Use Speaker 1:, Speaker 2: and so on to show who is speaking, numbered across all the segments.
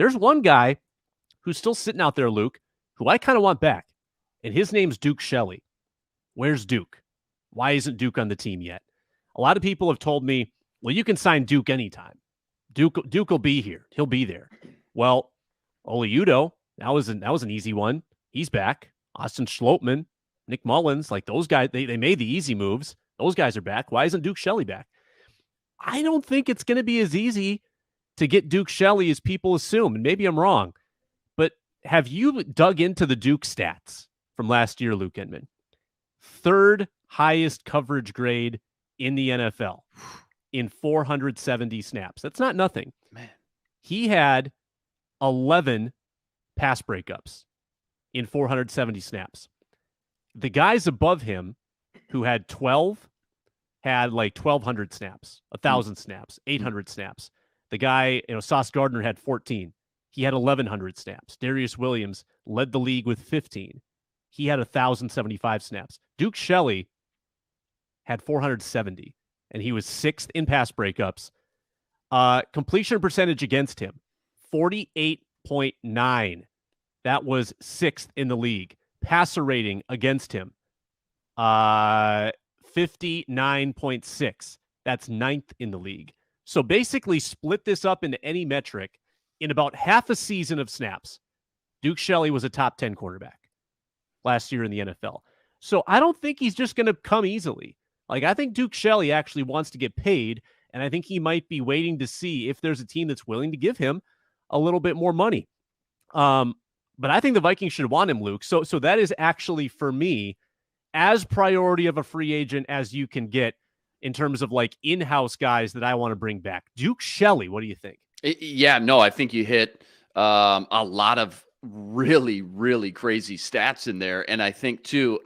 Speaker 1: There's one guy who's still sitting out there, Luke, who I kind of want back, and his name's Duke Shelley. Where's Duke? Why isn't Duke on the team yet? A lot of people have told me, well, you can sign Duke anytime. Duke will be here. He'll be there. Well, Oliudo, that was an easy one. He's back. Austin Schlottman, Nick Mullins, like those guys, they made the easy moves. Those guys are back. Why isn't Duke Shelley back? I don't think it's going to be as easy to get Duke Shelley as people assume, and maybe I'm wrong. But have you dug into the Duke stats from last year, Luke Inman? Third highest coverage grade in the NFL in 470 snaps. That's not nothing.
Speaker 2: Man.
Speaker 1: He had 11 pass breakups in 470 snaps. The guys above him who had 12 had like 1,200 snaps, 1,000 snaps, 800 snaps. The guy, Sauce Gardner had 14. He had 1,100 snaps. Darius Williams led the league with 15. He had 1,075 snaps. Duke Shelley had 470, and he was sixth in pass breakups. Completion percentage against him, 48.9. That was sixth in the league. Passer rating against him, 59.6. That's ninth in the league. So basically split this up into any metric. In about half a season of snaps, Duke Shelley was a top 10 quarterback last year in the NFL. So I don't think he's just going to come easily. Like, I think Duke Shelley actually wants to get paid, and I think he might be waiting to see if there's a team that's willing to give him a little bit more money. But I think the Vikings should want him, Luke. So that is actually, for me, as priority of a free agent as you can get in terms of like in-house guys that I want to bring back. Duke Shelley, what do you think?
Speaker 2: Yeah, no, I think you hit a lot of really, really crazy stats in there. And I think, too,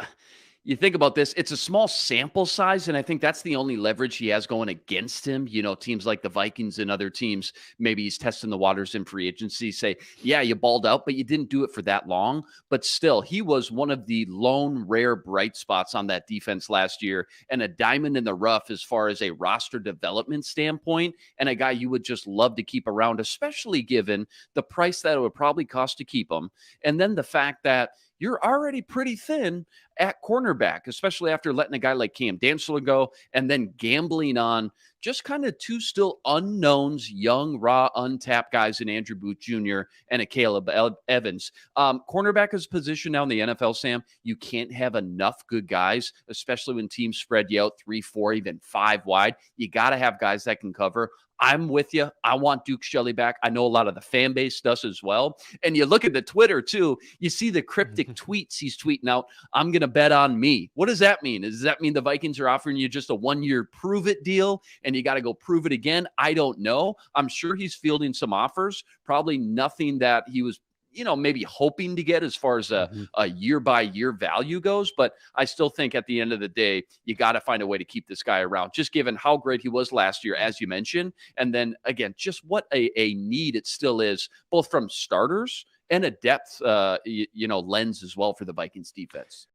Speaker 2: you think about this, it's a small sample size, and I think that's the only leverage he has going against him. Teams like the Vikings and other teams, maybe he's testing the waters in free agency, say, yeah, you balled out, but you didn't do it for that long. But still, he was one of the lone, rare bright spots on that defense last year, and a diamond in the rough as far as a roster development standpoint, and a guy you would just love to keep around, especially given the price that it would probably cost to keep him. And then the fact that you're already pretty thin at cornerback, especially after letting a guy like Cam Dantzler go and then gambling on just kind of two still unknowns, young, raw, untapped guys in Andrew Booth Jr. and a Caleb Evans. Cornerback is a position now in the NFL, Sam. You can't have enough good guys, especially when teams spread you out 3, 4, even 5 wide. You got to have guys that can cover. I'm with you. I want Duke Shelley back. I know a lot of the fan base does as well. And you look at the Twitter, too. You see the cryptic tweets he's tweeting out. I'm going to bet on me. What does that mean? Does that mean the Vikings are offering you just a 1-year prove-it deal and you got to go prove it again? I don't know. I'm sure he's fielding some offers. Probably nothing that he was maybe hoping to get as far as a year-by-year value goes. But I still think at the end of the day, you got to find a way to keep this guy around, just given how great he was last year, as you mentioned. And then, again, just what a need it still is, both from starters and a depth, lens as well for the Vikings defense.